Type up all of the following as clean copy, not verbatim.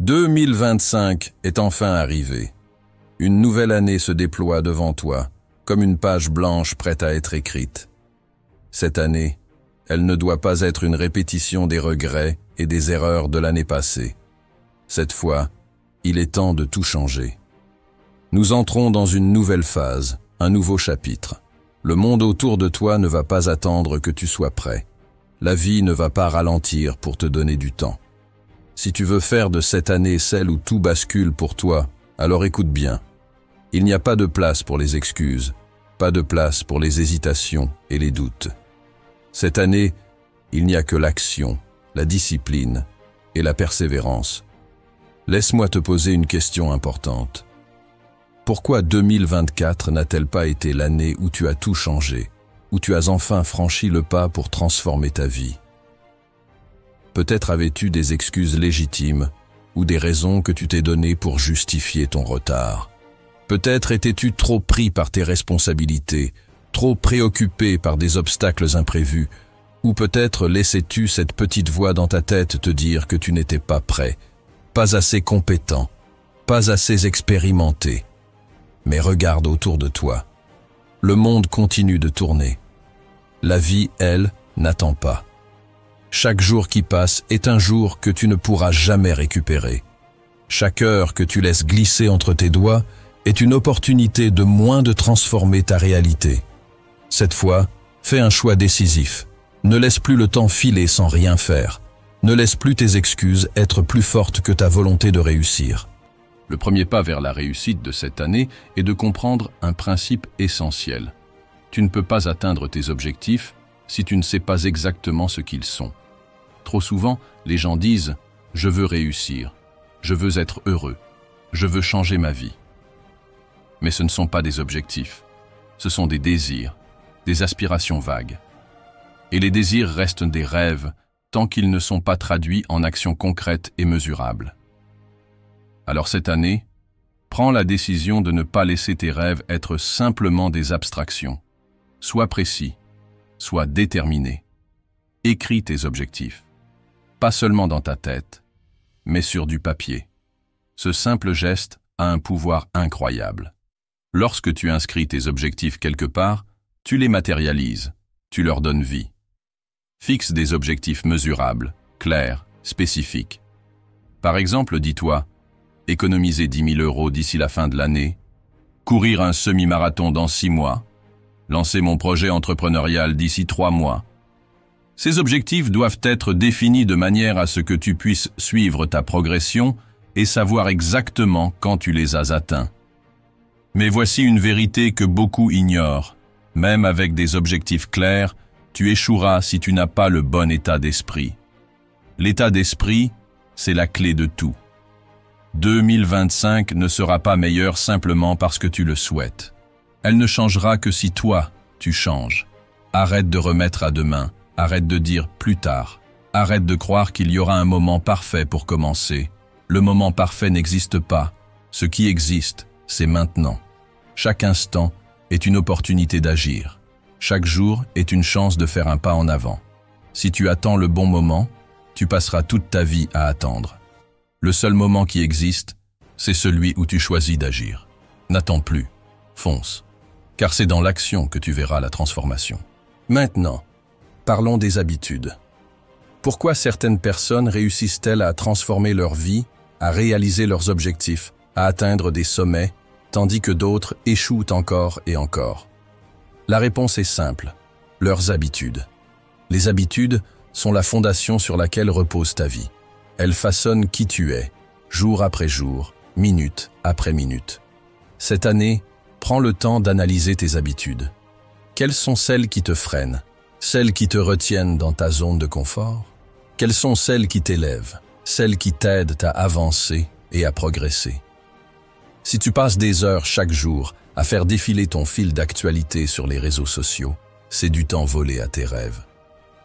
2025 est enfin arrivé. Une nouvelle année se déploie devant toi, comme une page blanche prête à être écrite. Cette année, elle ne doit pas être une répétition des regrets et des erreurs de l'année passée. Cette fois, il est temps de tout changer. Nous entrons dans une nouvelle phase, un nouveau chapitre. Le monde autour de toi ne va pas attendre que tu sois prêt. La vie ne va pas ralentir pour te donner du temps. Si tu veux faire de cette année celle où tout bascule pour toi, alors écoute bien. Il n'y a pas de place pour les excuses, pas de place pour les hésitations et les doutes. Cette année, il n'y a que l'action, la discipline et la persévérance. Laisse-moi te poser une question importante. Pourquoi 2024 n'a-t-elle pas été l'année où tu as tout changé, où tu as enfin franchi le pas pour transformer ta vie? Peut-être avais-tu des excuses légitimes ou des raisons que tu t'es données pour justifier ton retard. Peut-être étais-tu trop pris par tes responsabilités, trop préoccupé par des obstacles imprévus, ou peut-être laissais-tu cette petite voix dans ta tête te dire que tu n'étais pas prêt, pas assez compétent, pas assez expérimenté. Mais regarde autour de toi. Le monde continue de tourner. La vie, elle, n'attend pas. Chaque jour qui passe est un jour que tu ne pourras jamais récupérer. Chaque heure que tu laisses glisser entre tes doigts est une opportunité de moins de transformer ta réalité. Cette fois, fais un choix décisif. Ne laisse plus le temps filer sans rien faire. Ne laisse plus tes excuses être plus fortes que ta volonté de réussir. Le premier pas vers la réussite de cette année est de comprendre un principe essentiel. Tu ne peux pas atteindre tes objectifs si tu ne sais pas exactement ce qu'ils sont. Trop souvent, les gens disent « je veux réussir, je veux être heureux, je veux changer ma vie ». Mais ce ne sont pas des objectifs, ce sont des désirs, des aspirations vagues. Et les désirs restent des rêves tant qu'ils ne sont pas traduits en actions concrètes et mesurables. Alors cette année, prends la décision de ne pas laisser tes rêves être simplement des abstractions. Sois précis, sois déterminé. Écris tes objectifs, pas seulement dans ta tête, mais sur du papier. Ce simple geste a un pouvoir incroyable. Lorsque tu inscris tes objectifs quelque part, tu les matérialises, tu leur donnes vie. Fixe des objectifs mesurables, clairs, spécifiques. Par exemple, dis-toi, économiser 10 000 € d'ici la fin de l'année, courir un semi-marathon dans 6 mois, lancer mon projet entrepreneurial d'ici 3 mois. Ces objectifs doivent être définis de manière à ce que tu puisses suivre ta progression et savoir exactement quand tu les as atteints. Mais voici une vérité que beaucoup ignorent. Même avec des objectifs clairs, tu échoueras si tu n'as pas le bon état d'esprit. L'état d'esprit, c'est la clé de tout. 2025 ne sera pas meilleure simplement parce que tu le souhaites. Elle ne changera que si toi, tu changes. Arrête de remettre à demain, arrête de dire plus tard. Arrête de croire qu'il y aura un moment parfait pour commencer. Le moment parfait n'existe pas. Ce qui existe, c'est maintenant. Chaque instant est une opportunité d'agir. Chaque jour est une chance de faire un pas en avant. Si tu attends le bon moment, tu passeras toute ta vie à attendre. Le seul moment qui existe, c'est celui où tu choisis d'agir. N'attends plus, fonce, car c'est dans l'action que tu verras la transformation. Maintenant, parlons des habitudes. Pourquoi certaines personnes réussissent-elles à transformer leur vie, à réaliser leurs objectifs, à atteindre des sommets, tandis que d'autres échouent encore et encore? La réponse est simple, leurs habitudes. Les habitudes sont la fondation sur laquelle repose ta vie. Elles façonnent qui tu es, jour après jour, minute après minute. Cette année, prends le temps d'analyser tes habitudes. Quelles sont celles qui te freinent? Celles qui te retiennent dans ta zone de confort? Quelles sont celles qui t'élèvent? Celles qui t'aident à avancer et à progresser? Si tu passes des heures chaque jour à faire défiler ton fil d'actualité sur les réseaux sociaux, c'est du temps volé à tes rêves.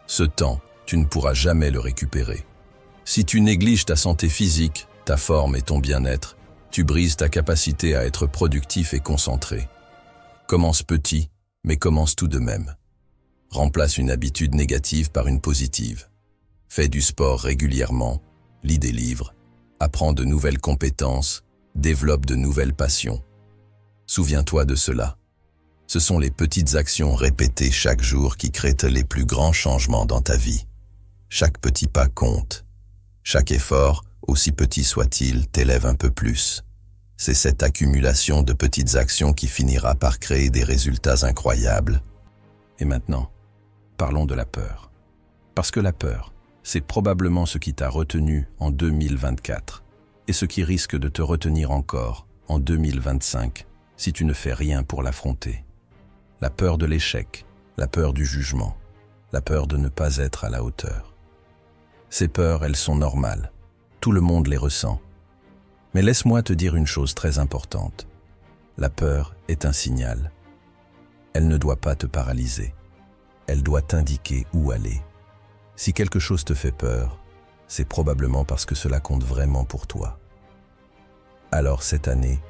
Ce temps, tu ne pourras jamais le récupérer. Si tu négliges ta santé physique, ta forme et ton bien-être, tu brises ta capacité à être productif et concentré. Commence petit, mais commence tout de même. Remplace une habitude négative par une positive. Fais du sport régulièrement, lis des livres, apprends de nouvelles compétences, développe de nouvelles passions. Souviens-toi de cela. Ce sont les petites actions répétées chaque jour qui créent les plus grands changements dans ta vie. Chaque petit pas compte. Chaque effort, aussi petit soit-il, t'élève un peu plus. C'est cette accumulation de petites actions qui finira par créer des résultats incroyables. Et maintenant, parlons de la peur. Parce que la peur, c'est probablement ce qui t'a retenu en 2024 et ce qui risque de te retenir encore en 2025 si tu ne fais rien pour l'affronter. La peur de l'échec, la peur du jugement, la peur de ne pas être à la hauteur. Ces peurs, elles sont normales. Tout le monde les ressent. Mais laisse-moi te dire une chose très importante. La peur est un signal. Elle ne doit pas te paralyser. Elle doit t'indiquer où aller. Si quelque chose te fait peur, c'est probablement parce que cela compte vraiment pour toi. Alors cette année,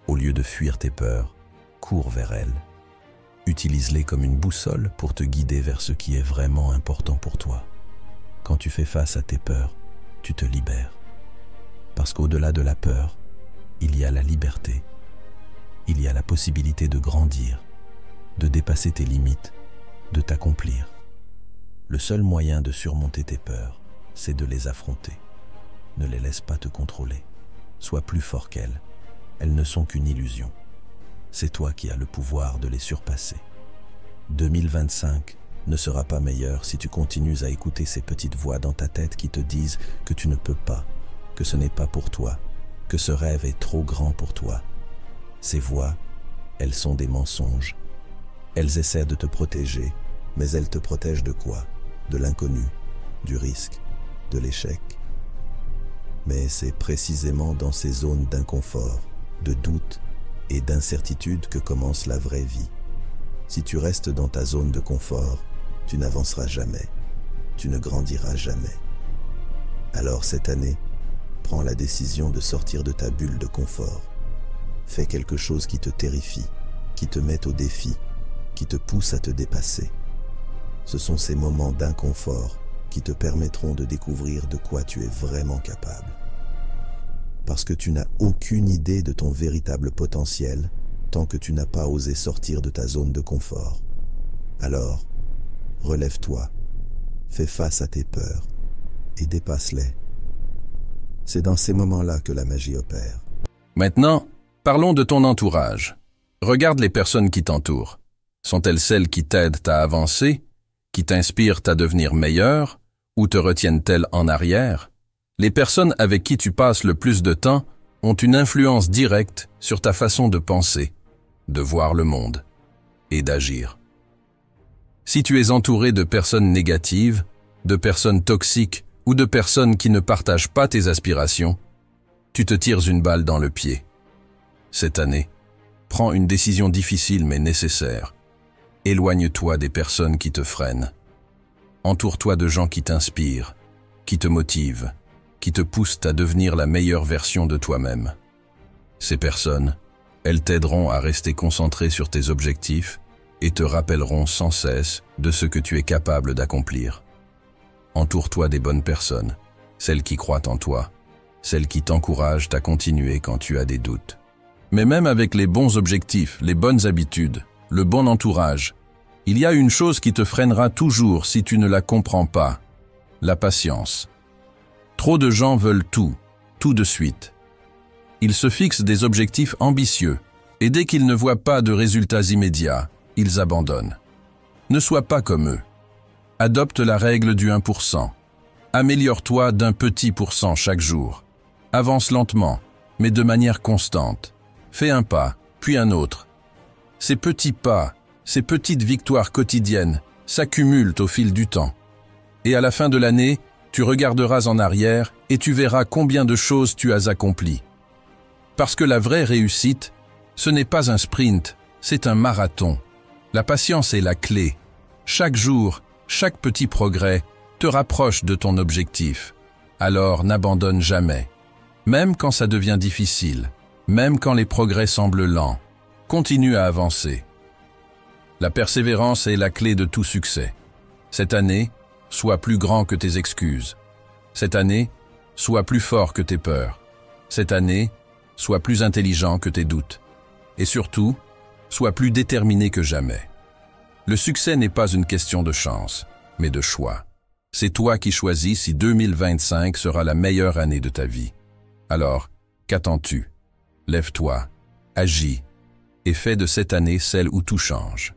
au lieu de fuir tes peurs, cours vers elles. Utilise-les comme une boussole pour te guider vers ce qui est vraiment important pour toi. Quand tu fais face à tes peurs, tu te libères. Parce qu'au-delà de la peur, il y a la liberté. Il y a la possibilité de grandir, de dépasser tes limites, de t'accomplir. Le seul moyen de surmonter tes peurs, c'est de les affronter. Ne les laisse pas te contrôler. Sois plus fort qu'elles. Elles ne sont qu'une illusion. C'est toi qui as le pouvoir de les surpasser. 2025 ne sera pas meilleur si tu continues à écouter ces petites voix dans ta tête qui te disent que tu ne peux pas, que ce n'est pas pour toi, que ce rêve est trop grand pour toi. Ces voix, elles sont des mensonges. Elles essaient de te protéger, mais elles te protègent de quoi? De l'inconnu, du risque, de l'échec. Mais c'est précisément dans ces zones d'inconfort, de doute et d'incertitude que commence la vraie vie. Si tu restes dans ta zone de confort, tu n'avanceras jamais, tu ne grandiras jamais. Alors cette année, prends la décision de sortir de ta bulle de confort. Fais quelque chose qui te terrifie, qui te mette au défi, qui te pousse à te dépasser. Ce sont ces moments d'inconfort qui te permettront de découvrir de quoi tu es vraiment capable. Parce que tu n'as aucune idée de ton véritable potentiel tant que tu n'as pas osé sortir de ta zone de confort. Alors, relève-toi, fais face à tes peurs et dépasse-les. C'est dans ces moments-là que la magie opère. Maintenant, parlons de ton entourage. Regarde les personnes qui t'entourent. Sont-elles celles qui t'aident à avancer, qui t'inspirent à devenir meilleur, ou te retiennent-elles en arrière? Les personnes avec qui tu passes le plus de temps ont une influence directe sur ta façon de penser, de voir le monde et d'agir. Si tu es entouré de personnes négatives, de personnes toxiques ou de personnes qui ne partagent pas tes aspirations, tu te tires une balle dans le pied. Cette année, prends une décision difficile mais nécessaire. Éloigne-toi des personnes qui te freinent. Entoure-toi de gens qui t'inspirent, qui te motivent, qui te poussent à devenir la meilleure version de toi-même. Ces personnes, elles t'aideront à rester concentré sur tes objectifs et te rappelleront sans cesse de ce que tu es capable d'accomplir. Entoure-toi des bonnes personnes, celles qui croient en toi, celles qui t'encouragent à continuer quand tu as des doutes. Mais même avec les bons objectifs, les bonnes habitudes, le bon entourage, il y a une chose qui te freinera toujours si tu ne la comprends pas, la patience. Trop de gens veulent tout de suite. Ils se fixent des objectifs ambitieux et dès qu'ils ne voient pas de résultats immédiats, ils abandonnent. Ne sois pas comme eux. Adopte la règle du 1%. Améliore-toi d'un petit pourcent chaque jour. Avance lentement, mais de manière constante. Fais un pas, puis un autre. Ces petits pas, ces petites victoires quotidiennes s'accumulent au fil du temps. Et à la fin de l'année, tu regarderas en arrière et tu verras combien de choses tu as accomplies. Parce que la vraie réussite, ce n'est pas un sprint, c'est un marathon. La patience est la clé. Chaque jour, chaque petit progrès te rapproche de ton objectif. Alors n'abandonne jamais. Même quand ça devient difficile, même quand les progrès semblent lents, continue à avancer. La persévérance est la clé de tout succès. Cette année, sois plus grand que tes excuses. Cette année, Sois plus fort que tes peurs. Cette année, sois plus intelligent que tes doutes. Et surtout, sois plus déterminé que jamais. Le succès n'est pas une question de chance, mais de choix. C'est toi qui choisis si 2025 sera la meilleure année de ta vie. Alors, qu'attends-tu? Lève-toi, agis, et fais de cette année celle où tout change.